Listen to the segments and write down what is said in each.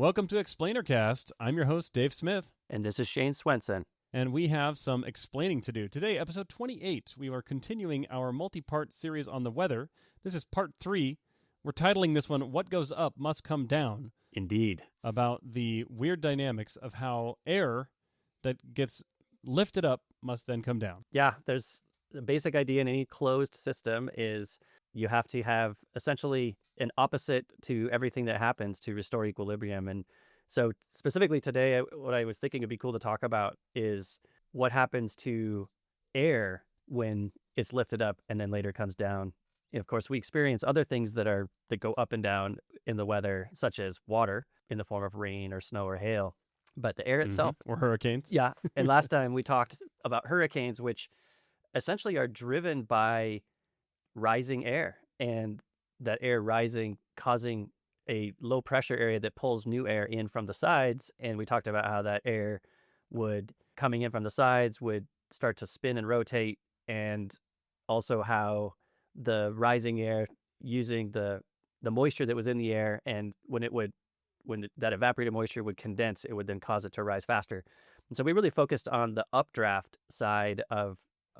Welcome to ExplainerCast. I'm your host, Dave Smith. And this is Shane Swenson. And we have some explaining to do. Today, episode 28, we are continuing our multi-part series on the weather. This is part 3. We're titling this one, What Goes Up Must Come Down. Indeed. About the weird dynamics of how air that gets lifted up must then come down. Yeah, there's the basic idea in any closed system is you have to have essentially an opposite to everything that happens to restore equilibrium. And so specifically today, what I was thinking would be cool to talk about is what happens to air when it's lifted up and then later comes down. And of course, we experience other things that go up and down in the weather, such as water in the form of rain or snow or hail. But the air itself... Or hurricanes. Yeah. And last time we talked about hurricanes, which essentially are driven by rising air, and that air rising causing a low pressure area that pulls new air in from the sides. And we talked about how that air coming in from the sides would start to spin and rotate, and also how the rising air using the moisture that was in the air, and when that evaporated moisture would condense, it would then cause it to rise faster. And so we really focused on the updraft side of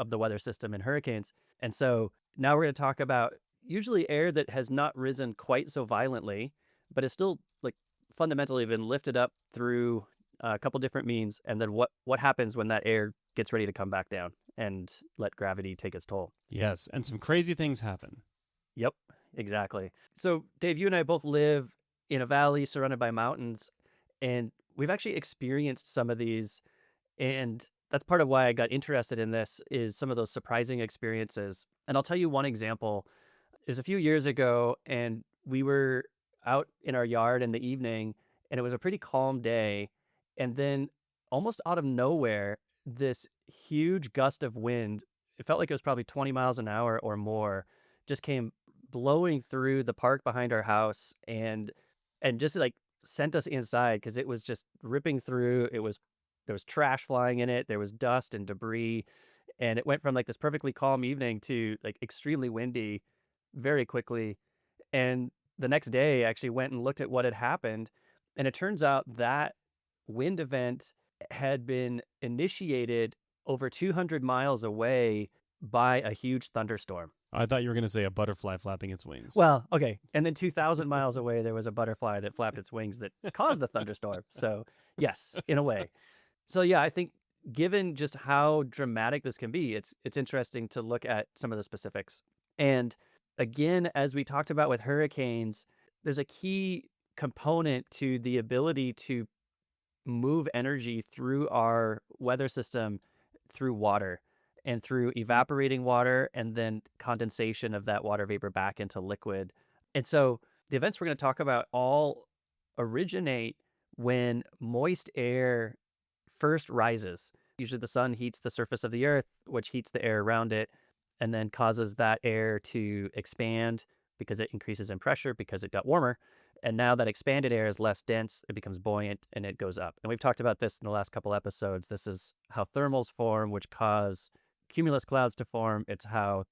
the weather system in hurricanes. And so now we're going to talk about usually air that has not risen quite so violently, but is still like fundamentally been lifted up through a couple different means. And then what happens when that air gets ready to come back down and let gravity take its toll. Yes, and some crazy things happen. Yep, exactly. So Dave, you and I both live in a valley surrounded by mountains, and we've actually experienced some of these. And that's part of why I got interested in this, is some of those surprising experiences. And I'll tell you one example. It was a few years ago, and we were out in our yard in the evening, and it was a pretty calm day. And then almost out of nowhere, this huge gust of wind, it felt like it was probably 20 miles an hour or more, just came blowing through the park behind our house and just like sent us inside, because it was just ripping through. There was trash flying in it. There was dust and debris. And it went from like this perfectly calm evening to like extremely windy very quickly. And the next day, I actually went and looked at what had happened. And it turns out that wind event had been initiated over 200 miles away by a huge thunderstorm. I thought you were going to say a butterfly flapping its wings. Well, okay. And then 2,000 miles away, there was a butterfly that flapped its wings that caused the thunderstorm. So yes, in a way. So yeah, I think given just how dramatic this can be, it's interesting to look at some of the specifics. And again, as we talked about with hurricanes, there's a key component to the ability to move energy through our weather system through water, and through evaporating water and then condensation of that water vapor back into liquid. And so the events we're going to talk about all originate when moist air first rises. Usually the sun heats the surface of the earth, which heats the air around it, and then causes that air to expand because it increases in pressure because it got warmer. And now that expanded air is less dense, it becomes buoyant, and it goes up. And we've talked about this in the last couple episodes. This is how thermals form, which cause cumulus clouds to form. It's how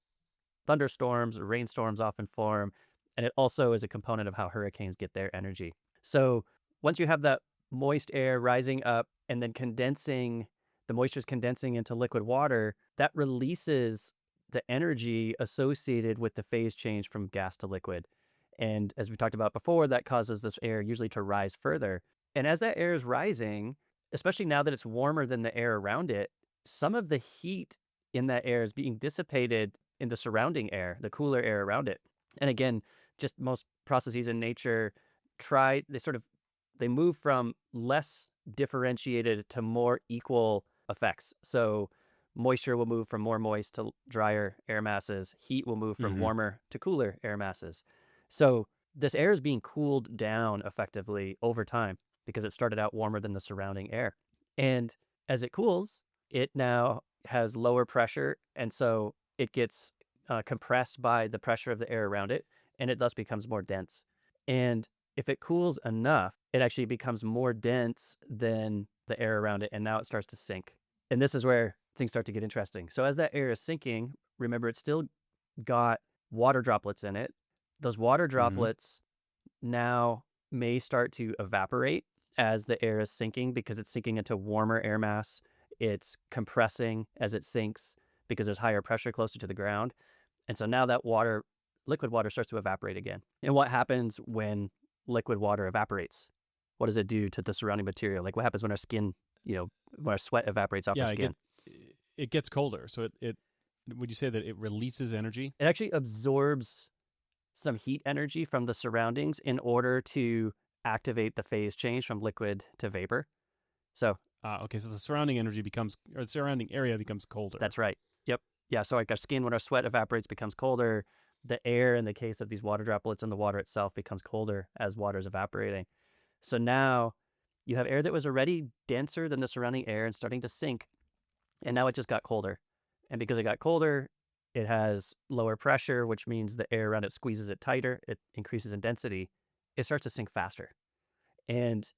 thunderstorms or rainstorms often form. And it also is a component of how hurricanes get their energy. So once you have that moist air rising up and then condensing, the moisture is condensing into liquid water, that releases the energy associated with the phase change from gas to liquid. And as we talked about before, that causes this air usually to rise further. And as that air is rising, especially now that it's warmer than the air around it, some of the heat in that air is being dissipated in the surrounding air, the cooler air around it. And again, just most processes in nature they move from less differentiated to more equal effects. So moisture will move from more moist to drier air masses. Heat will move from warmer to cooler air masses. So this air is being cooled down effectively over time because it started out warmer than the surrounding air. And as it cools, it now has lower pressure, and so it gets compressed by the pressure of the air around it, and it thus becomes more dense. And if it cools enough, it actually becomes more dense than the air around it, and now it starts to sink. And this is where things start to get interesting. So as that air is sinking, remember, it's still got water droplets in it. Those water droplets now may start to evaporate as the air is sinking because it's sinking into warmer air mass. It's compressing as it sinks because there's higher pressure closer to the ground. And so now that liquid water starts to evaporate again. And what happens when liquid water evaporates? What does it do to the surrounding material? Like what happens when our skin, when our sweat evaporates off our skin? It gets colder. So it would you say that it releases energy? It actually absorbs some heat energy from the surroundings in order to activate the phase change from liquid to vapor. So okay, so the surrounding area becomes colder. That's right. Yep. Yeah, so like our skin, when our sweat evaporates, becomes colder. The air, in the case of these water droplets in the water itself, becomes colder as water is evaporating. So now you have air that was already denser than the surrounding air and starting to sink, and now it just got colder. And because it got colder, it has lower pressure, which means the air around it squeezes it tighter. It increases in density. It starts to sink faster. And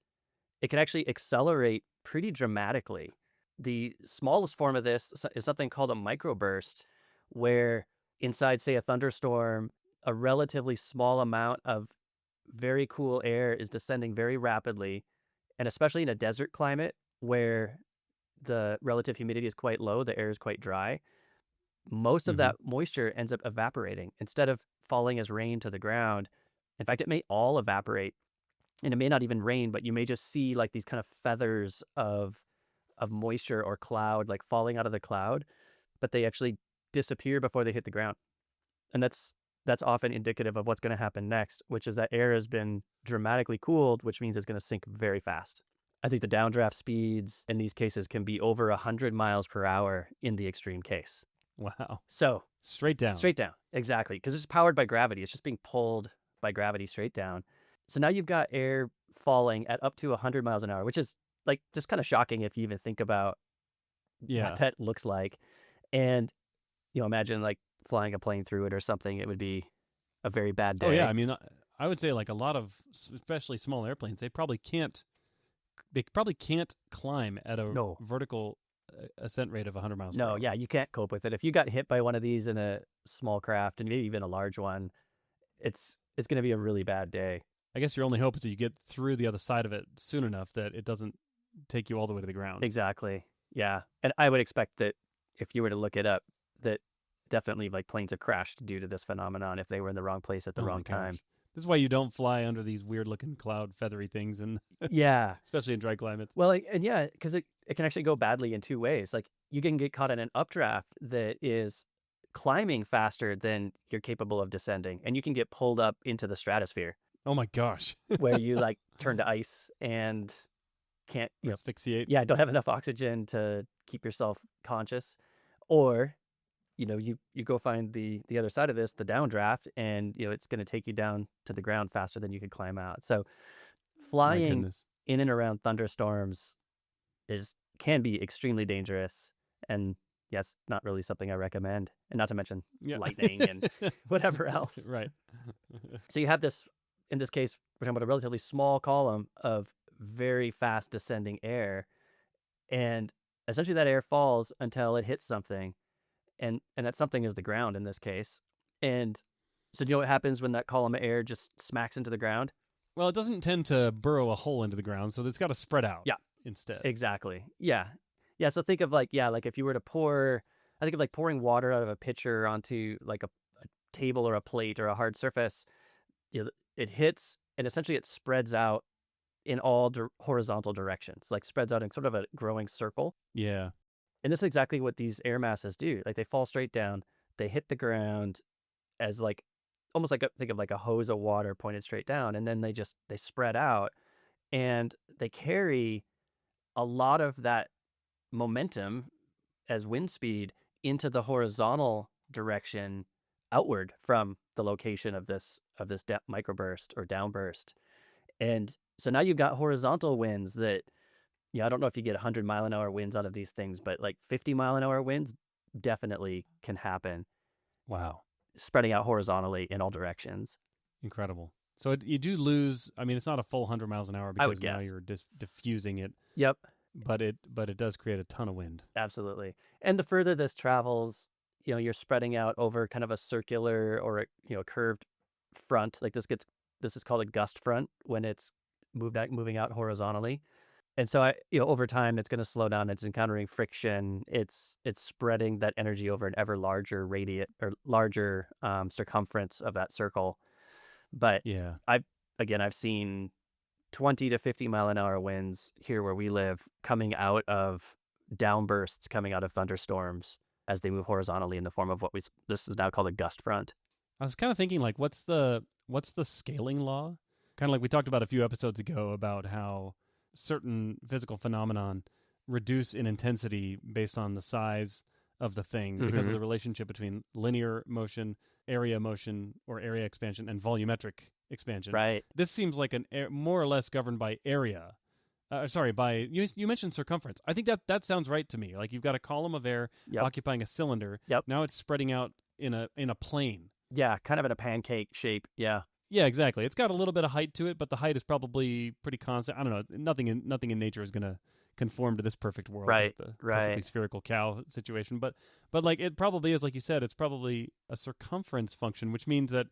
it can actually accelerate pretty dramatically. The smallest form of this is something called a microburst, where inside, say, a thunderstorm, a relatively small amount of very cool air is descending very rapidly. And especially in a desert climate where the relative humidity is quite low, the air is quite dry, most of that moisture ends up evaporating instead of falling as rain to the ground. In fact, it may all evaporate, and it may not even rain, but you may just see like these kind of feathers of moisture or cloud like falling out of the cloud, but they actually disappear before they hit the ground. And that's often indicative of what's going to happen next, which is that air has been dramatically cooled, which means it's going to sink very fast. I think the downdraft speeds in these cases can be over 100 miles per hour in the extreme case. Wow. So straight down. Exactly. Because it's powered by gravity. It's just being pulled by gravity straight down. So now you've got air falling at up to 100 miles an hour, which is like just kind of shocking if you even think about what that looks like. And, imagine like flying a plane through it or something. It would be a very bad day. Oh, yeah. I mean, I would say like a lot of, especially small airplanes, they probably can't climb at a vertical ascent rate of 100 miles per hour. Yeah, you can't cope with it. If you got hit by one of these in a small craft, and maybe even a large one, it's going to be a really bad day. I guess your only hope is that you get through the other side of it soon enough that it doesn't take you all the way to the ground. Exactly. Yeah. And I would expect that if you were to look it up, that definitely like planes have crashed due to this phenomenon if they were in the wrong place at the wrong time. This is why you don't fly under these weird-looking cloud feathery things, and especially in dry climates. Well, because it can actually go badly in two ways. Like you can get caught in an updraft that is climbing faster than you're capable of descending, and you can get pulled up into the stratosphere. Oh my gosh! Where you like turn to ice and can't asphyxiate. Yeah, don't have enough oxygen to keep yourself conscious, or you go find the other side of this, the downdraft, and it's going to take you down to the ground faster than you could climb out. So flying in and around thunderstorms can be extremely dangerous, and yes, not really something I recommend. And not to mention lightning and whatever else. Right. So you have this, in this case, we're talking about a relatively small column of very fast descending air, and essentially that air falls until it hits something. And that something is the ground in this case. And so do you know what happens when that column of air just smacks into the ground? Well, it doesn't tend to burrow a hole into the ground, so it's got to spread out instead. Exactly. Yeah. Yeah, so think of like if you were to I think of like pouring water out of a pitcher onto like a table or a plate or a hard surface. It hits, and essentially it spreads out in all horizontal directions, like spreads out in sort of a growing circle. Yeah. And this is exactly what these air masses do. Like they fall straight down, they hit the ground as like almost like think of like a hose of water pointed straight down, and then they spread out, and they carry a lot of that momentum as wind speed into the horizontal direction outward from the location of this microburst or downburst. And so now you've got horizontal winds that I don't know if you get 100-mile-an-hour winds out of these things, but like 50-mile-an-hour winds definitely can happen. Wow. Spreading out horizontally in all directions. Incredible. So you do lose, I mean, it's not a full 100 miles an hour because now you're diffusing it. Yep. But it does create a ton of wind. Absolutely. And the further this travels, you're spreading out over kind of a circular or a curved front. Like this gets this is called a gust front when it's moving out horizontally. And so over time, it's going to slow down. It's encountering friction. It's spreading that energy over an ever larger larger circumference of that circle. But Yeah. I've seen 20 to 50 mile an hour winds here where we live coming out of downbursts, coming out of thunderstorms as they move horizontally in the form of this is now called a gust front. I was kind of thinking, like, what's the scaling law? Kind of like we talked about a few episodes ago about how certain physical phenomenon reduce in intensity based on the size of the thing because of the relationship between linear motion, area motion, or area expansion, and volumetric expansion. Right. This seems like more or less governed by area. By you mentioned circumference. I think that sounds right to me. Like you've got a column of air occupying a cylinder. Yep. Now it's spreading out in a plane. Yeah, kind of in a pancake shape. Yeah. Yeah, exactly. It's got a little bit of height to it, but the height is probably pretty constant. I don't know. Nothing in nature is going to conform to this perfect world, right? Like the right. perfectly spherical cow situation. But like it probably is, like you said, it's probably a circumference function, which means that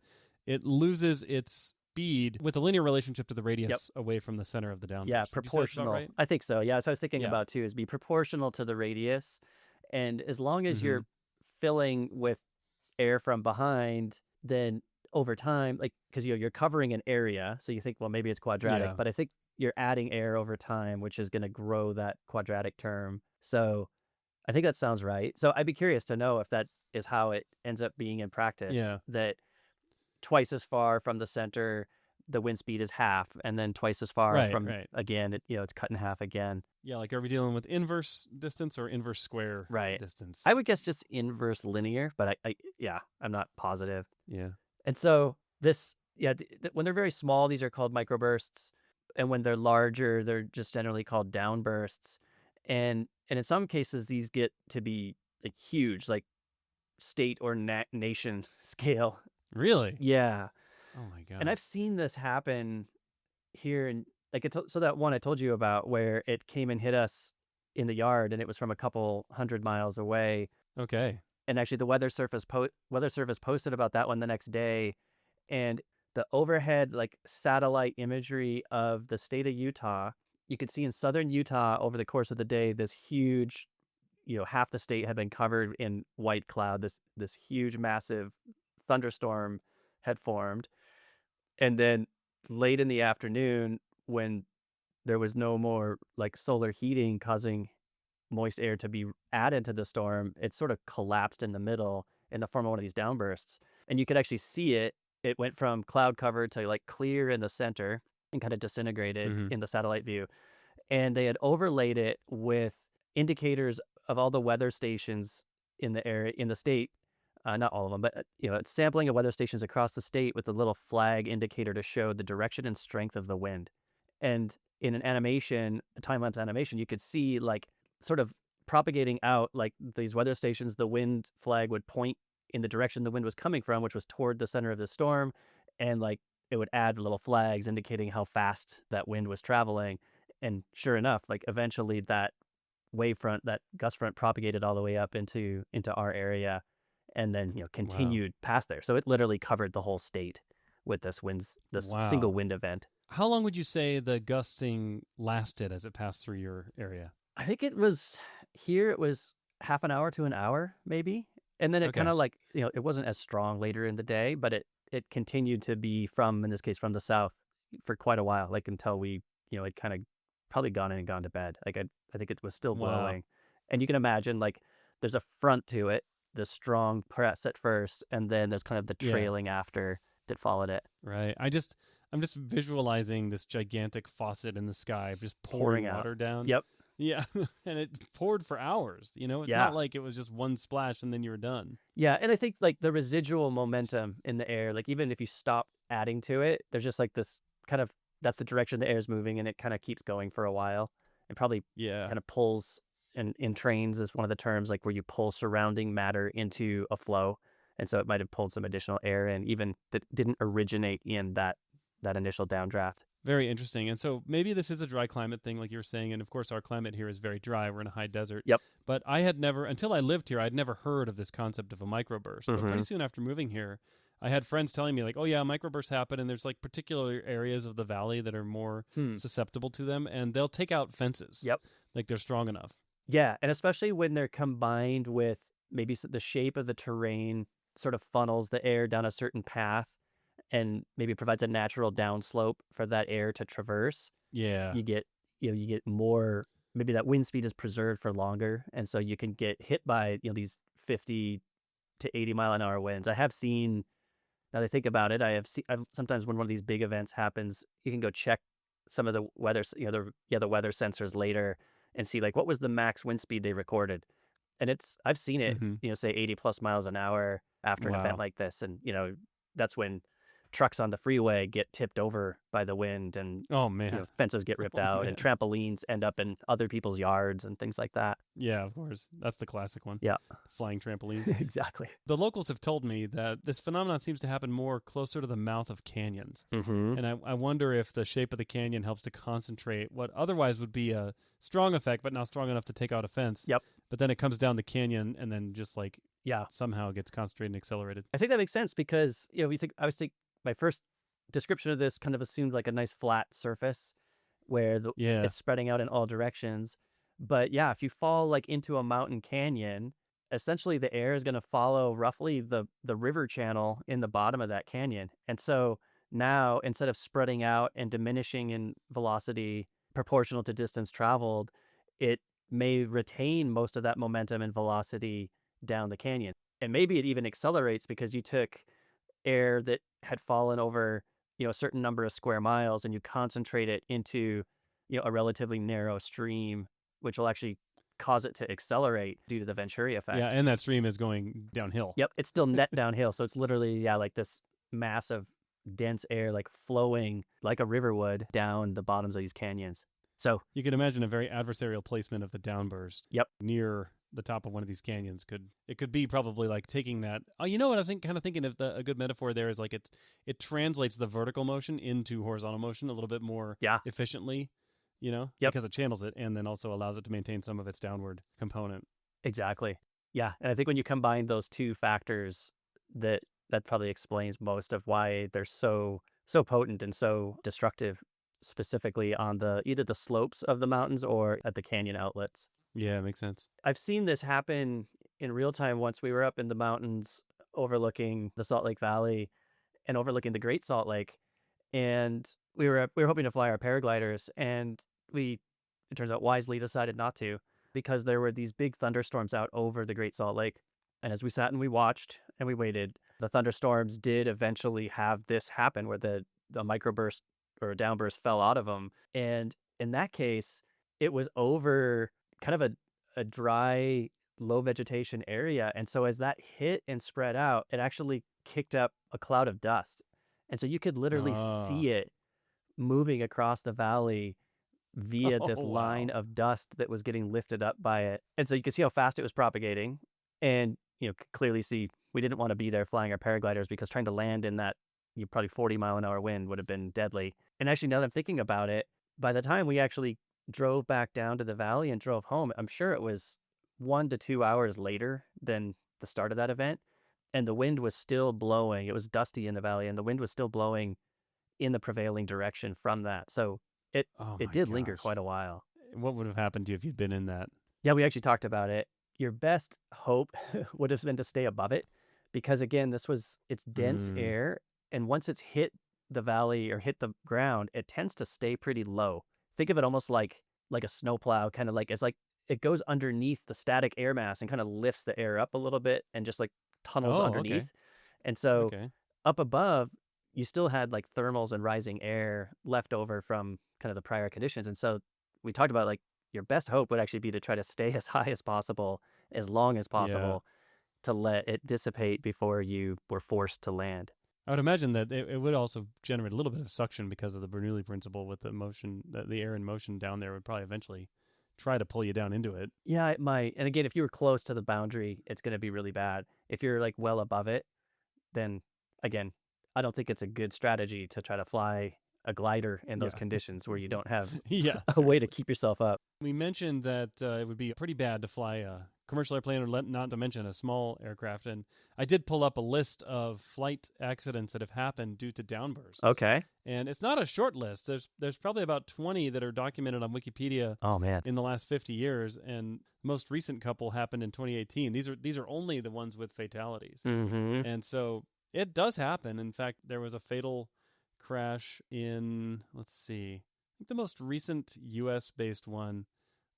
it loses its speed with a linear relationship to the radius away from the center of the downburst. Yeah, proportional. Right? I think so. Yeah, so I was thinking about too is be proportional to the radius, and as long as you're filling with air from behind, then over time, like because you're covering an area, so you think, well, maybe it's quadratic, but I think you're adding air over time, which is going to grow that quadratic term. So I think that sounds right. So I'd be curious to know if that is how it ends up being in practice. Yeah. That twice as far from the center, the wind speed is half, and then twice as far again, it's cut in half again. Yeah, like are we dealing with inverse distance or inverse square distance? I would guess just inverse linear, but I'm not positive. Yeah. And so when they're very small, these are called microbursts. And when they're larger, they're just generally called downbursts. And in some cases, these get to be like huge, like state or nation scale. Really? Yeah. Oh my God. And I've seen this happen here in so that one I told you about where it came and hit us in the yard and it was from a couple 100 miles away. Okay. And actually the weather service posted about that one the next day, and the overhead like satellite imagery of the state of Utah, you could see in southern Utah over the course of the day this huge, half the state had been covered in white cloud. This huge massive thunderstorm had formed, and then late in the afternoon when there was no more like solar heating causing moist air to be added to the storm, it sort of collapsed in the middle in the form of one of these downbursts. And you could actually see it. It went from cloud covered to like clear in the center and kind of disintegrated in the satellite view. And they had overlaid it with indicators of all the weather stations in the area, in the state. Not all of them, but it's sampling of weather stations across the state with a little flag indicator to show the direction and strength of the wind. And in an animation, a time-lapse animation, you could see like sort of propagating out like these weather stations, the wind flag would point in the direction the wind was coming from, which was toward the center of the storm. And like it would add little flags indicating how fast that wind was traveling. And sure enough, like eventually that wave front, that gust front propagated all the way up into our area and then, continued past there. So it literally covered the whole state with this single wind event. How long would you say the gusting lasted as it passed through your area? I think it was half an hour to an hour, maybe. And then it kind of like, it wasn't as strong later in the day, but it continued to be in this case, from the south for quite a while, like until we, it kind of probably gone in and gone to bed. Like I think it was still blowing. And you can imagine like there's a front to it, the strong press at first, and then there's kind of the trailing after that followed it. Right. I'm just visualizing this gigantic faucet in the sky just pouring water down. Yep. Yeah. And it poured for hours. It's not like it was just one splash and then you were done. Yeah. And I think like the residual momentum in the air, like even if you stop adding to it, there's just like this kind of, that's the direction the air is moving and it kind of keeps going for a while and probably kind of pulls in trains is one of the terms, like where you pull surrounding matter into a flow. And so it might have pulled some additional air in, even that didn't originate in that initial downdraft. Very interesting. And so maybe this is a dry climate thing, like you're saying. And of course, our climate here is very dry. We're in a high desert. Yep. But I had never, until I lived here, I'd never heard of this concept of a microburst. But pretty soon after moving here, I had friends telling me like, oh yeah, microbursts happen, and there's like particular areas of the valley that are more susceptible to them, and they'll take out fences. Yep. Like they're strong enough. Yeah, and especially when they're combined with maybe the shape of the terrain sort of funnels the air down a certain path and maybe provides a natural downslope for that air to traverse. Yeah. You get more, maybe that wind speed is preserved for longer, and so you can get hit by these 50 to 80 mile an hour winds. I have seen, now that I think about it, I've sometimes when one of these big events happens, you can go check some of the weather, the weather sensors later and see like what was the max wind speed they recorded. And I've seen it, say 80 plus miles an hour after an event like this. And, that's when trucks on the freeway get tipped over by the wind and fences get ripped out and trampolines end up in other people's yards and things like that. Yeah, of course. That's the classic one. Yeah. Flying trampolines. Exactly. The locals have told me that this phenomenon seems to happen more closer to the mouth of canyons. And I wonder if the shape of the canyon helps to concentrate what otherwise would be a strong effect, but not strong enough to take out a fence. Yep. But then it comes down the canyon and then just like somehow gets concentrated and accelerated. I think that makes sense because, my first description of this kind of assumed like a nice flat surface where it's spreading out in all directions. But yeah, if you fall like into a mountain canyon, essentially the air is going to follow roughly the river channel in the bottom of that canyon. And so now instead of spreading out and diminishing in velocity proportional to distance traveled, it may retain most of that momentum and velocity down the canyon. And maybe it even accelerates because you took air that had fallen over a certain number of square miles and you concentrate it into a relatively narrow stream, which will actually cause it to accelerate due to the Venturi effect. Yeah, and that stream is going downhill. Yep, it's still net downhill, so it's literally like this mass of dense air like flowing like a river would down the bottoms of these canyons. So you could imagine a very adversarial placement of the downburst. Yep. Near the top of one of these canyons could be probably like taking that. Oh, you know what I was kind of thinking of a good metaphor there is like it translates the vertical motion into horizontal motion a little bit more efficiently, because it channels it and then also allows it to maintain some of its downward component. Exactly. Yeah, and I think when you combine those two factors, that probably explains most of why they're so potent and so destructive, specifically on either the slopes of the mountains or at the canyon outlets. Yeah, it makes sense. I've seen this happen in real time once we were up in the mountains overlooking the Salt Lake Valley and overlooking the Great Salt Lake. And we were hoping to fly our paragliders, and it turns out wisely decided not to because there were these big thunderstorms out over the Great Salt Lake. And as we sat and we watched and we waited, the thunderstorms did eventually have this happen where the microburst or a downburst fell out of them. And in that case, it was over kind of a dry, low vegetation area. And so as that hit and spread out, it actually kicked up a cloud of dust. And so you could literally see it moving across the valley via this line of dust that was getting lifted up by it. And so you could see how fast it was propagating. And, clearly see we didn't want to be there flying our paragliders because trying to land in that probably 40 mile an hour wind would have been deadly. And actually, now that I'm thinking about it, by the time we actually drove back down to the valley and drove home, I'm sure it was 1 to 2 hours later than the start of that event. And the wind was still blowing. It was dusty in the valley and the wind was still blowing in the prevailing direction from that. So it did linger quite a while. What would have happened to you if you'd been in that? Yeah, we actually talked about it. Your best hope would have been to stay above it because, again, it's dense air. And once it's hit the valley or hit the ground, it tends to stay pretty low. Think of it almost like a snowplow, kind of like it's like it goes underneath the static air mass and kind of lifts the air up a little bit and just like tunnels underneath. Okay. And so up above, you still had like thermals and rising air left over from kind of the prior conditions. And so we talked about like your best hope would actually be to try to stay as high as possible, as long as possible, to let it dissipate before you were forced to land. I would imagine that it would also generate a little bit of suction because of the Bernoulli principle with the motion, the air in motion down there would probably eventually try to pull you down into it. Yeah, it might. And again, if you were close to the boundary, it's going to be really bad. If you're like well above it, then again, I don't think it's a good strategy to try to fly a glider in those conditions where you don't have a way to keep yourself up. We mentioned that it would be pretty bad to fly a commercial airplane, or not to mention a small aircraft. And I did pull up a list of flight accidents that have happened due to downbursts. Okay. And it's not a short list. There's probably about 20 that are documented on Wikipedia Oh, man. in the last 50 years, and most recent couple happened in 2018. These are only the ones with fatalities. Mm-hmm. And so it does happen. In fact, there was a fatal crash in, let's see, I think the most recent US-based one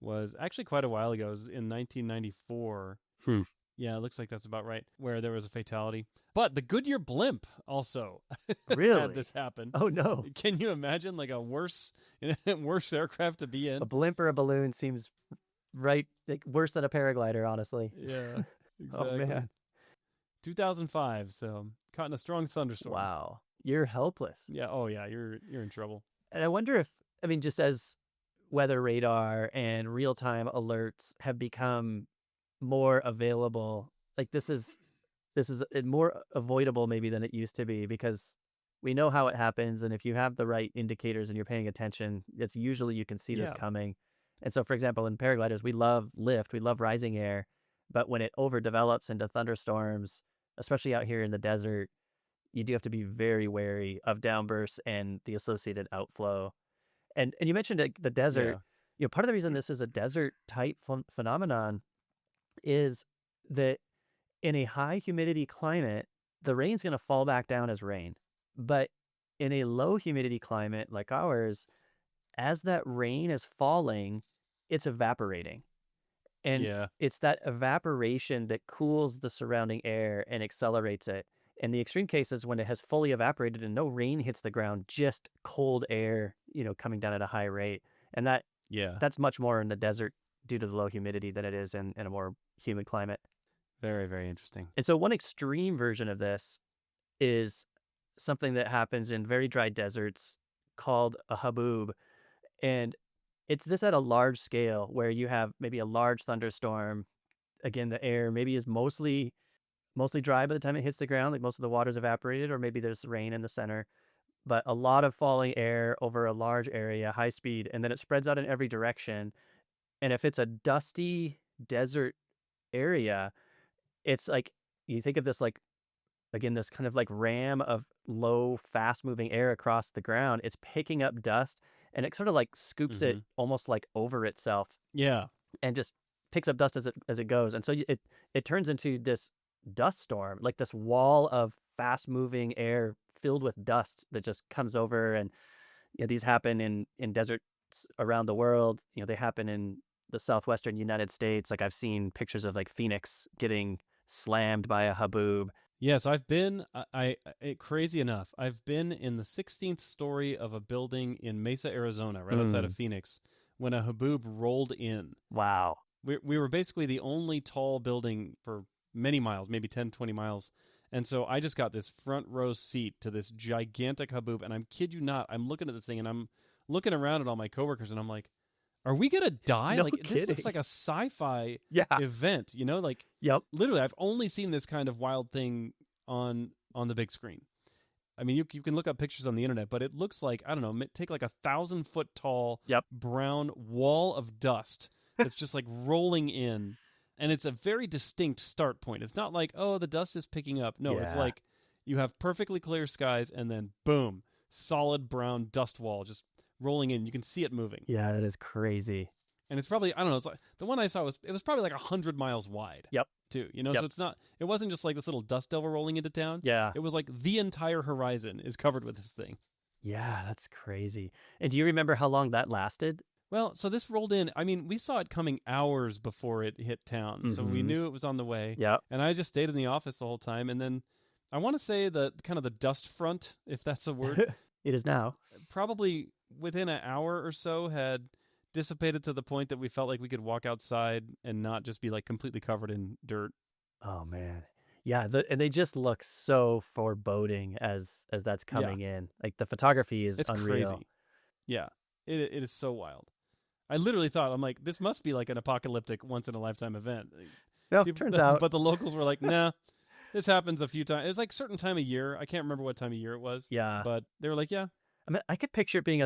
was actually quite a while ago. It was in 1994. Yeah, it looks like that's about right, where there was a fatality. But the Goodyear blimp also Really? had this happen. Oh, no. Can you imagine like a worse aircraft to be in? A blimp or a balloon seems right, like, worse than a paraglider, honestly. Yeah, exactly. Oh, man. 2005, so caught in a strong thunderstorm. Wow. You're helpless. Yeah, oh yeah, you're in trouble. And I wonder if, I mean, just as weather radar and real-time alerts have become more available, like this is more avoidable maybe than it used to be, because we know how it happens, and if you have the right indicators and you're paying attention, it's usually you can see this coming. And so, for example, in paragliders, we love lift, we love rising air, but when it overdevelops into thunderstorms, especially out here in the desert, you do have to be very wary of downbursts and the associated outflow. And you mentioned the desert. You know, part of the reason this is a desert type phenomenon is that in a high humidity climate, the rain's going to fall back down as rain. But in a low humidity climate like ours, as that rain is falling, it's evaporating. And it's that evaporation that cools the surrounding air and accelerates it. In the extreme cases, when it has fully evaporated and no rain hits the ground, just cold air, coming down at a high rate. And that's much more in the desert due to the low humidity than it is in a more humid climate. Very, very interesting. And so one extreme version of this is something that happens in very dry deserts called a haboob. And it's this at a large scale where you have maybe a large thunderstorm. Again, the air maybe is mostly dry by the time it hits the ground, like most of the water's evaporated, or maybe there's rain in the center, but a lot of falling air over a large area, high speed, and then it spreads out in every direction. And if it's a dusty desert area, it's like, you think of this like, again, this kind of like ram of low, fast moving air across the ground. It's picking up dust, and it sort of like scoops it almost like over itself. Yeah. And just picks up dust as it goes. And so it turns into this dust storm, like this wall of fast moving air filled with dust that just comes over. And these happen in deserts around the world. They happen in the southwestern United States. Like I've seen pictures of like Phoenix getting slammed by a haboob. Yes, I've been, crazy enough, I've been in the 16th story of a building in Mesa, Arizona, right outside of Phoenix, when a haboob rolled in. Wow. We were basically the only tall building for many miles, maybe 10, 20 miles. And so I just got this front row seat to this gigantic haboob. And I'm kid you not, I'm looking at this thing and I'm looking around at all my coworkers and I'm like, are we going to die? No like kidding. This looks like a sci-fi event, like literally I've only seen this kind of wild thing on the big screen. I mean, you can look up pictures on the internet, but it looks like, I don't know, take like 1,000-foot tall brown wall of dust that's just like rolling in. And it's a very distinct start point. It's not like, oh, the dust is picking up. No, it's like you have perfectly clear skies and then boom, solid brown dust wall just rolling in. You can see it moving. Yeah, that is crazy. And it's probably, I don't know, it's like, the one I saw was probably like 100 miles wide. Yep. Too, so it wasn't just like this little dust devil rolling into town. Yeah. It was like the entire horizon is covered with this thing. Yeah, that's crazy. And do you remember how long that lasted? Well, so this rolled in. I mean, we saw it coming hours before it hit town. So we knew it was on the way. Yeah. And I just stayed in the office the whole time. And then I want to say the kind of the dust front, if that's a word. It is now. Probably within an hour or so had dissipated to the point that we felt like we could walk outside and not just be like completely covered in dirt. Oh, man. Yeah, and they just look so foreboding as that's coming in. Like the photography is unreal. Crazy. Yeah, it is so wild. I literally thought, I'm like, this must be like an apocalyptic once-in-a-lifetime event. No, turns out. But the locals were like, nah, this happens a few times. It was like a certain time of year. I can't remember what time of year it was. Yeah. But they were like, yeah, I mean, I could picture it being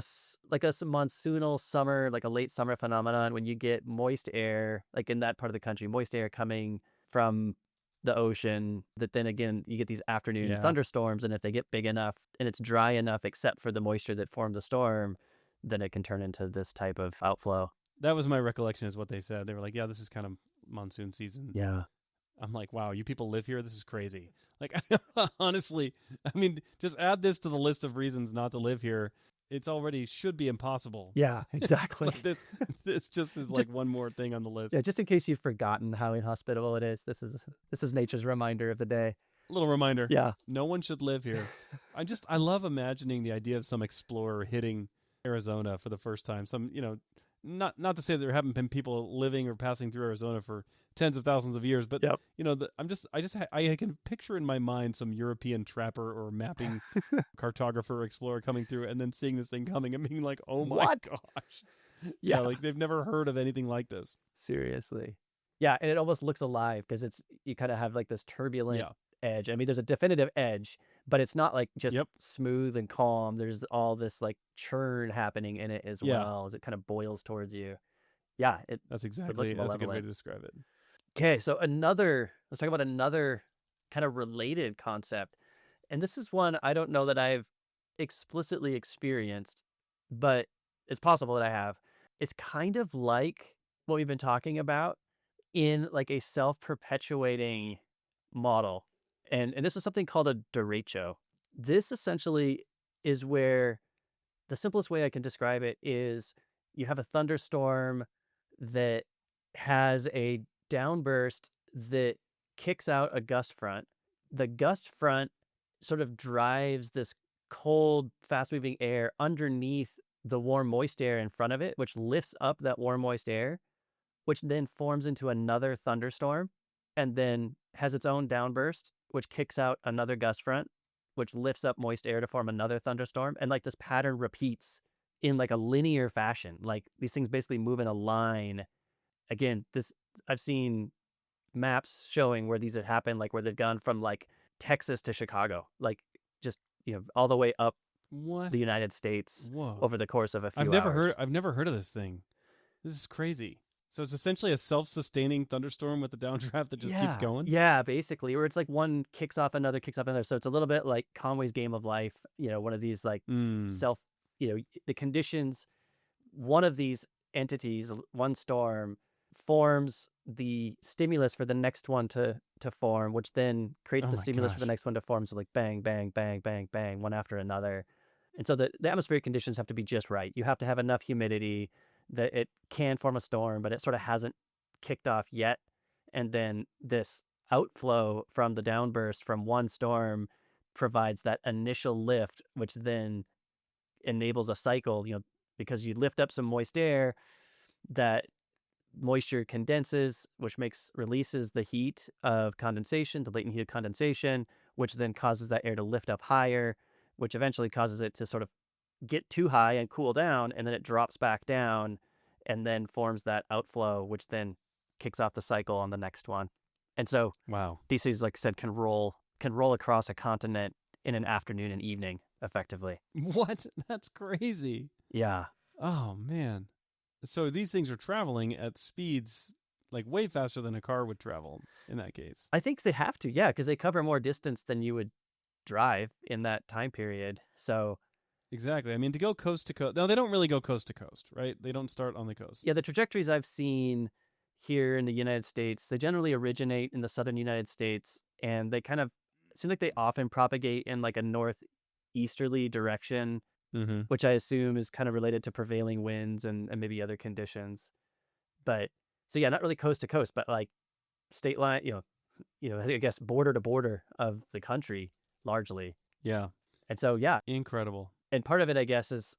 like a monsoonal summer, like a late summer phenomenon when you get moist air, like in that part of the country, moist air coming from the ocean. That then again, you get these afternoon Yeah. thunderstorms, and if they get big enough and it's dry enough, except for the moisture that formed the storm, then it can turn into this type of outflow. That was my recollection, is what they said. They were like, yeah, this is kind of monsoon season. Yeah. I'm like, wow, you people live here? This is crazy. Like, honestly, I mean, just add this to the list of reasons not to live here. It's already should be impossible. Yeah, exactly. But this just is like one more thing on the list. Yeah, just in case you've forgotten how inhospitable it is, this is nature's reminder of the day. Little reminder. Yeah. No one should live here. I love imagining the idea of some explorer hitting Arizona for the first time. Some, not to say there haven't been people living or passing through Arizona for tens of thousands of years, but Yep. I can picture in my mind some European trapper or mapping cartographer explorer coming through and then seeing this thing coming and being like, "Oh my gosh." Yeah, like they've never heard of anything like this. Seriously. Yeah, and it almost looks alive because you kind of have like this turbulent edge. I mean, there's a definitive edge, but it's not like just smooth and calm. There's all this like churn happening in it as well as it kind of boils towards you. Yeah, that's a good way to describe it. Okay, so let's talk about another kind of related concept. And this is one I don't know that I've explicitly experienced, but it's possible that I have. It's kind of like what we've been talking about in like a self-perpetuating model. And this is something called a derecho. This essentially is where the simplest way I can describe it is you have a thunderstorm that has a downburst that kicks out a gust front. The gust front sort of drives this cold, fast-moving air underneath the warm, moist air in front of it, which lifts up that warm, moist air, which then forms into another thunderstorm and then has its own downburst, which kicks out another gust front, which lifts up moist air to form another thunderstorm. And like this pattern repeats in like a linear fashion. Like these things basically move in a line. Again, I've seen maps showing where these have happened, like where they've gone from like Texas to Chicago, like just, all the way up the United States over the course of a few hours. I've never heard of this thing. This is crazy. So it's essentially a self-sustaining thunderstorm with the downdraft that just keeps going? Yeah, basically. Where it's like one kicks off another. So it's a little bit like Conway's Game of Life, one of these like the conditions, one of these entities, one storm, forms the stimulus for the next one to form, which then creates the stimulus for the next one to form. So like bang, bang, bang, bang, bang, one after another. And so the atmospheric conditions have to be just right. You have to have enough humidity that it can form a storm, but it sort of hasn't kicked off yet. And then this outflow from the downburst from one storm provides that initial lift, which then enables a cycle, because you lift up some moist air, that moisture condenses, which releases the heat of condensation, the latent heat of condensation, which then causes that air to lift up higher, which eventually causes it to sort of get too high and cool down, and then it drops back down and then forms that outflow, which then kicks off the cycle on the next one. And so these things, like I said, can roll across a continent in an afternoon and evening effectively. What? That's crazy. Yeah. Oh man. So these things are traveling at speeds like way faster than a car would travel in that case. I think they have to, yeah, because they cover more distance than you would drive in that time period. So exactly. I mean, to go coast to coast. No, they don't really go coast to coast, right? They don't start on the coast. Yeah, the trajectories I've seen here in the United States, they generally originate in the southern United States, and they kind of seem like they often propagate in like a northeasterly direction, which I assume is kind of related to prevailing winds and maybe other conditions. But so yeah, not really coast to coast, but like state line, I guess border to border of the country largely. Yeah. And so, yeah. Incredible. And part of it, I guess, is,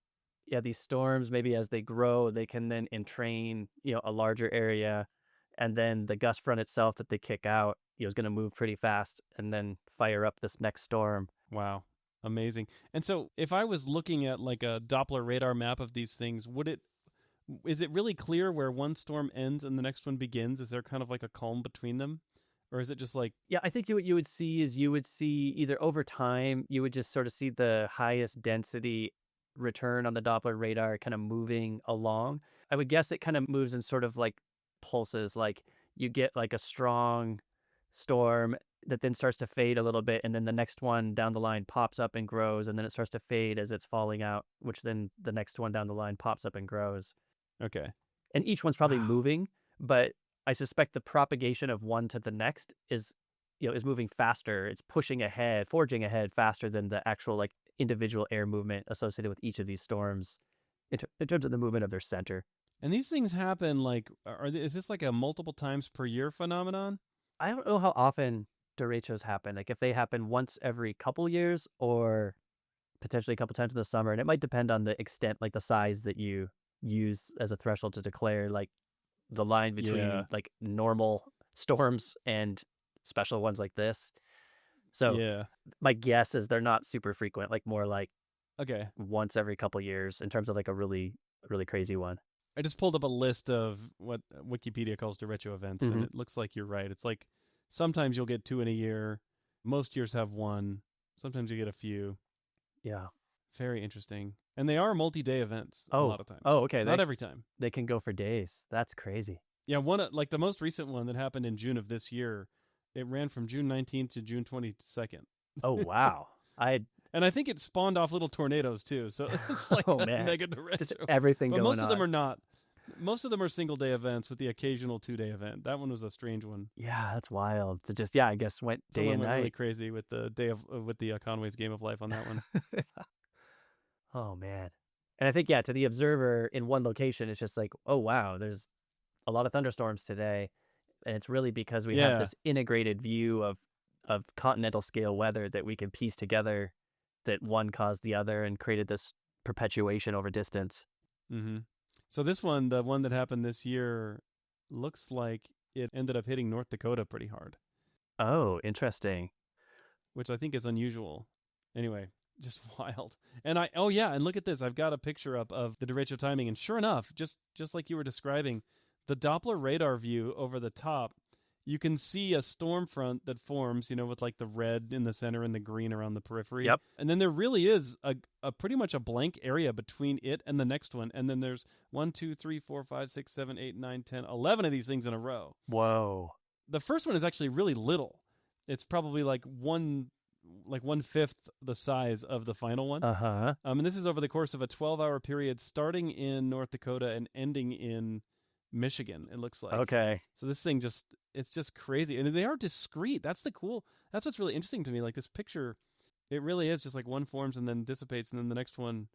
these storms, maybe as they grow, they can then entrain, a larger area. And then the gust front itself that they kick out, is going to move pretty fast and then fire up this next storm. Wow. Amazing. And so if I was looking at like a Doppler radar map of these things, is it really clear where one storm ends and the next one begins? Is there kind of like a calm between them? Or is it just like... Yeah, I think what you would see is either over time, you would just sort of see the highest density return on the Doppler radar kind of moving along. I would guess it kind of moves in sort of like pulses, like you get like a strong storm that then starts to fade a little bit, and then the next one down the line pops up and grows, and then it starts to fade as it's falling out, which then the next one down the line pops up and grows. Okay. And each one's probably Wow. moving, but I suspect the propagation of one to the next is moving faster. It's pushing ahead, forging ahead faster than the actual like individual air movement associated with each of these storms in terms of the movement of their center. And these things happen like, is this like a multiple times per year phenomenon? I don't know how often derechos happen, like if they happen once every couple years or potentially a couple times in the summer. And it might depend on the extent, like the size that you use as a threshold to declare like the line between like normal storms and special ones like this. So my guess is they're not super frequent, like more like once every couple years in terms of like a really, really crazy one. I just pulled up a list of what Wikipedia calls derecho events, and it looks like you're right. It's like sometimes you'll get 2 in a year. Most years have 1. Sometimes you get a few. Yeah. Very interesting. And they are multi-day events a lot of times. Oh, okay. Not every time. They can go for days. That's crazy. Yeah, one like the most recent one that happened in June of this year, it ran from June 19th to June 22nd. Oh, wow. And I think it spawned off little tornadoes too. So it's like mega derecho. Just everything but going on. Most of them are not. Most of them are single-day events with the occasional 2-day event. That one was a strange one. Yeah, that's wild. To just I guess went day and night. Really crazy with the Conway's Game of Life on that one. Oh man. And I think to the observer in one location, it's just like, oh wow, there's a lot of thunderstorms today, and it's really because we have this integrated view of continental scale weather that we can piece together, that one caused the other and created this perpetuation over distance. Mm-hmm. So this one, the one that happened this year, looks like it ended up hitting North Dakota pretty hard. Oh, interesting. Which I think is unusual. Anyway, just wild. And and look at this. I've got a picture up of the derecho timing, and sure enough, just like you were describing, the Doppler radar view over the top, you can see a storm front that forms, with like the red in the center and the green around the periphery. Yep. And then there really is a pretty much a blank area between it and the next one. And then there's 1, 2, 3, 4, 5, 6, 7, 8, 9, 10, 11 of these things in a row. Whoa. The first one is actually really little. It's probably like 1/5 the size of the final one. Uh-huh. And this is over the course of a 12-hour period starting in North Dakota and ending in Michigan, it looks like. Okay. So this thing it's just crazy. And they are discrete. That's what's really interesting to me. Like this picture, it really is just like one forms and then dissipates and then the next one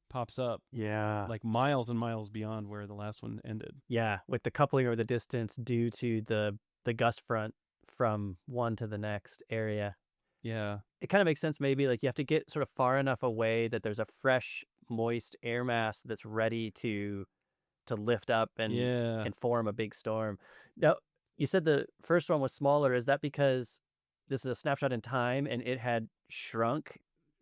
pops up. Yeah. Like miles and miles beyond where the last one ended. Yeah, with the coupling over the distance due to the gust front from one to the next area. Yeah. It kind of makes sense maybe like you have to get sort of far enough away that there's a fresh, moist air mass that's ready to lift up and form a big storm. Now, you said the first one was smaller. Is that because this is a snapshot in time and it had shrunk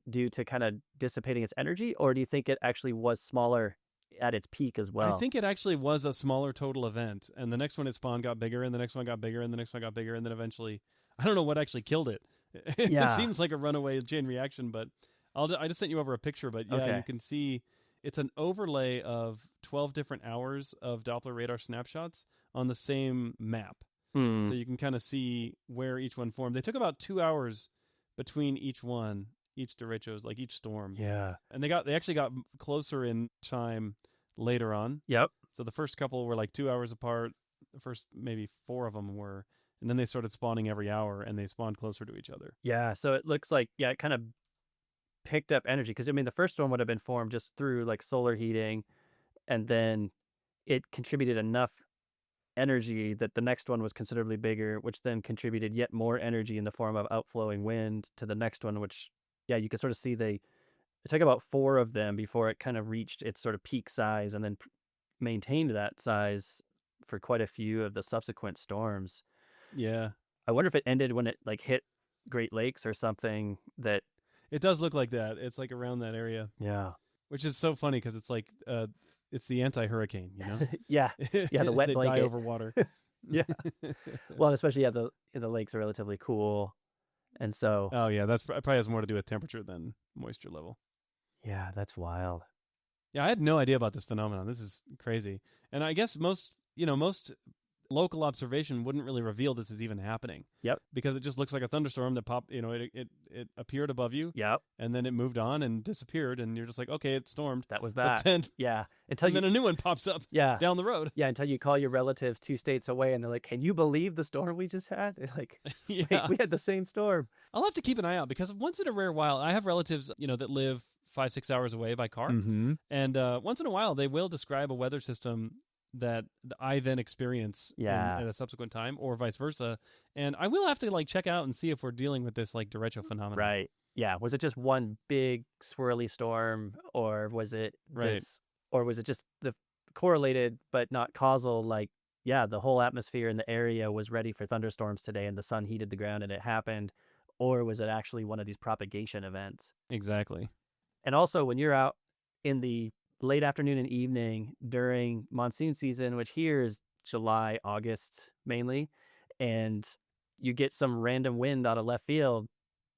due to kind of dissipating its energy? Or do you think it actually was smaller at its peak as well? I think it actually was a smaller total event. And the next one it spawned got bigger, and the next one got bigger, and the next one got bigger, and then eventually, I don't know what actually killed it. It seems like a runaway chain reaction, but I just sent you over a picture, but you can see it's an overlay of 12 different hours of Doppler radar snapshots on the same map. So you can kind of see where each one formed. They took about 2 hours between each derechos, like each storm. Yeah. And they actually got closer in time later on. Yep. So the first couple were like 2 hours apart. The first maybe 4 of them were. And then they started spawning every hour, and they spawned closer to each other. Yeah, so it looks like, it kind of picked up energy. Because, the first one would have been formed just through, like, solar heating. And then it contributed enough energy that the next one was considerably bigger, which then contributed yet more energy in the form of outflowing wind to the next one, which, you can sort of see it took about 4 of them before it kind of reached its sort of peak size and then maintained that size for quite a few of the subsequent storms. Yeah. I wonder if it ended when it like hit Great Lakes or something. That it does look like that. It's like around that area. Yeah. Which is so funny because it's like it's the anti-hurricane, Yeah. Yeah, the wet they blanket. Die over water. Yeah. Well, especially the lakes are relatively cool. And so Oh yeah, that's probably has more to do with temperature than moisture level. Yeah, that's wild. Yeah, I had no idea about this phenomenon. This is crazy. And I guess most local observation wouldn't really reveal this is even happening. Yep. Because it just looks like a thunderstorm that popped, it appeared above you Yep. and then it moved on and disappeared and you're just like, okay, it stormed. That was But that. then Yeah. then a new one pops up down the road. Yeah, until you call your relatives 2 states away and they're like, "Can you believe the storm we just had?" They're like, Yeah. we had the same storm. I'll have to keep an eye out because once in a rare while, I have relatives, that live 5-6 hours away by car. Mm-hmm. And once in a while, they will describe a weather system that I then experience at a subsequent time, or vice versa. And I will have to check out and see if we're dealing with this derecho phenomenon. Right. Yeah. Was it just one big swirly storm, or was it this, or was it just the correlated but not causal? The whole atmosphere in the area was ready for thunderstorms today, and the sun heated the ground, and it happened, or was it actually one of these propagation events? Exactly. And also, when you're out in the late afternoon and evening during monsoon season, which here is July, August mainly, and you get some random wind out of left field,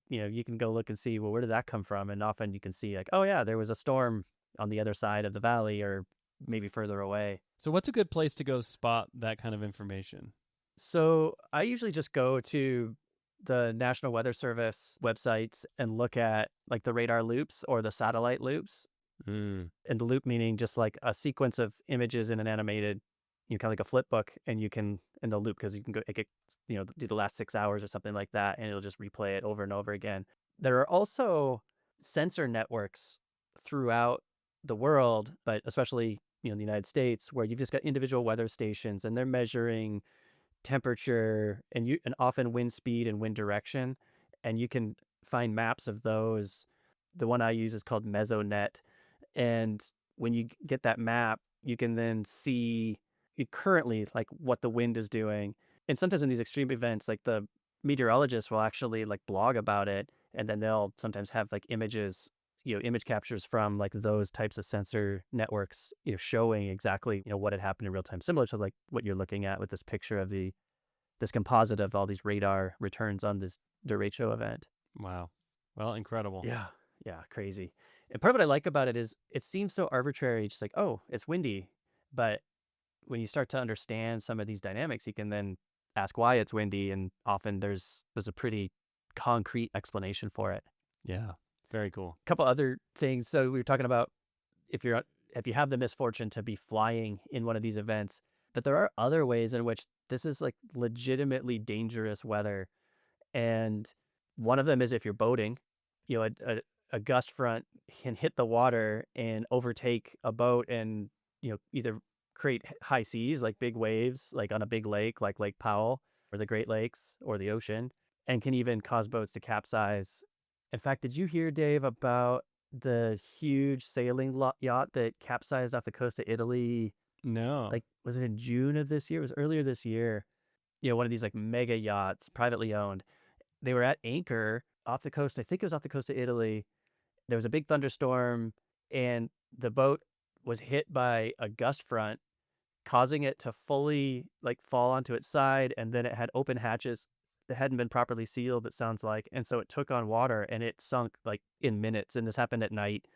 you can go look and see, well, where did that come from? And often you can see oh yeah, there was a storm on the other side of the valley or maybe further away. So what's a good place to go spot that kind of information? So I usually just go to the National Weather Service websites and look at the radar loops or the satellite loops. Mm. And the loop meaning just a sequence of images in an animated, kind of like a flip book, and you can in the loop because you can go do the last 6 hours or something like that, and it'll just replay it over and over again. There are also sensor networks throughout the world, but especially in the United States, where you've just got individual weather stations and they're measuring temperature and often wind speed and wind direction, and you can find maps of those. The one I use is called Mesonet, and when you get that map, you can then see currently what the wind is doing. And sometimes in these extreme events, the meteorologists will actually blog about it, and then they'll sometimes have image captures from those types of sensor networks, showing exactly what had happened in real time, similar to what you're looking at with this picture of this composite of all these radar returns on this derecho event. Wow. Well, incredible. Yeah, crazy. And part of what I like about it is it seems so arbitrary, just oh, it's windy. But when you start to understand some of these dynamics, you can then ask why it's windy, and often there's a pretty concrete explanation for it. Yeah, very cool. A couple other things. So we were talking about if you have the misfortune to be flying in one of these events, but there are other ways in which this is legitimately dangerous weather. And one of them is if you're boating, a gust front can hit the water and overtake a boat and, either create high seas, big waves, on a big lake, like Lake Powell or the Great Lakes or the ocean, and can even cause boats to capsize. In fact, did you hear, Dave, about the huge sailing yacht that capsized off the coast of Italy? No. Was it in June of this year? It was earlier this year. One of these mega yachts, privately owned. They were at anchor off the coast. I think it was off the coast of Italy. There was a big thunderstorm, and the boat was hit by a gust front, causing it to fully fall onto its side, and then it had open hatches that hadn't been properly sealed, it sounds like, and so it took on water and it sunk in minutes. And this happened at night,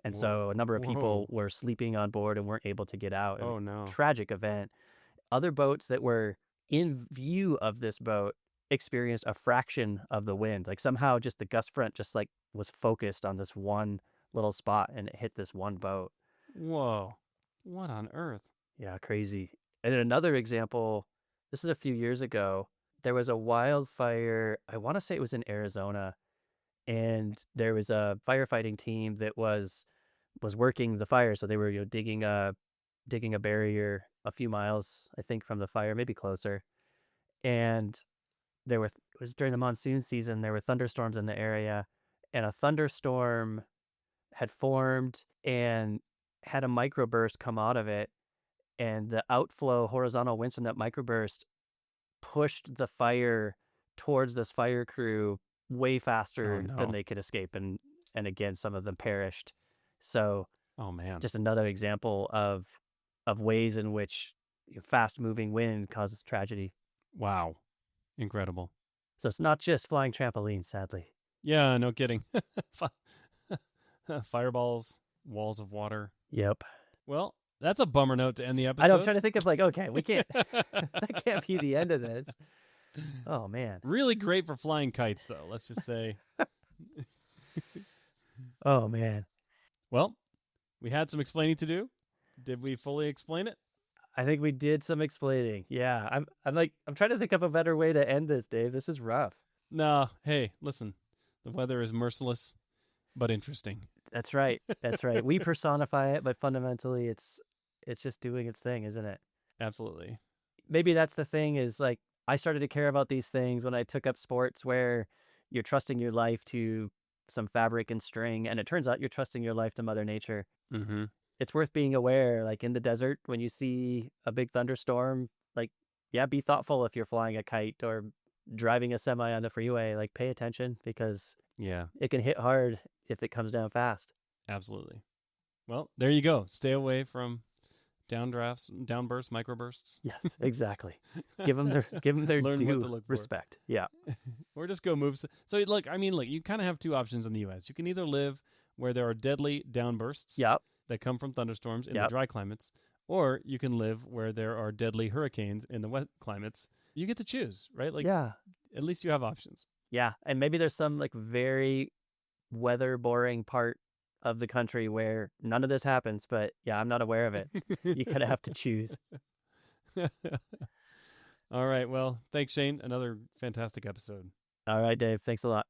and so a number of people were sleeping on board and weren't able to get out. Oh no. Tragic event. Other boats that were in view of this boat experienced a fraction of the wind. Somehow just the gust front just was focused on this one little spot and it hit this one boat. Whoa. What on earth? Yeah, crazy. And then another example, this is a few years ago, there was a wildfire, I want to say it was in Arizona, and there was a firefighting team that was working the fire. So they were digging a barrier a few miles, I think, from the fire, maybe closer. And it was during the monsoon season, there were thunderstorms in the area, and a thunderstorm had formed and had a microburst come out of it, and the outflow horizontal winds from that microburst pushed the fire towards this fire crew way faster than they could escape, and again, some of them perished. So oh man, just another example of ways in which fast moving wind causes tragedy. Wow. Incredible. So it's not just flying trampolines, sadly. Yeah, no kidding. Fireballs, walls of water. Yep. Well, that's a bummer note to end the I know. I'm episode. trying to think of like, okay, we can't. That can't be the end of this. Oh man. Really great for flying kites, though. Let's just say. Oh man. Well, we had some explaining to do. Did we fully explain it? I think we did some explaining. Yeah. I'm trying to think of a better way to end this, Dave. This is rough. No. Hey, listen. The weather is merciless, but interesting. That's right. That's right. We personify it, but fundamentally it's just doing its thing, isn't it? Absolutely. Maybe that's the thing is like I started to care about these things when I took up sports where you're trusting your life to some fabric and string, and it turns out you're trusting your life to Mother Nature. Mm-hmm. It's worth being aware, like in the desert, when you see a big thunderstorm, like, yeah, be thoughtful if you're flying a kite or driving a semi on the freeway. Like, pay attention because Yeah, it can hit hard if it comes down fast. absolutely. Well, there you go. Stay away from downdrafts, downbursts, microbursts. Yes, exactly. Give them their Learn what to due look for. respect. Yeah. Or just go move. So look, you kind of have two options in the U.S. You can either live where there are deadly downbursts Yep. that come from thunderstorms in the Yep. dry climates, or you can live where there are deadly hurricanes in the wet climates. You get to choose, right? Like, Yeah. at least you have options. Yeah. And maybe there's some like very weather boring part of the country where none of this happens, but yeah, I'm not aware of it. You kind of have to choose. All right. Well, thanks, Shane. Another fantastic episode. All right, Dave. Thanks a lot.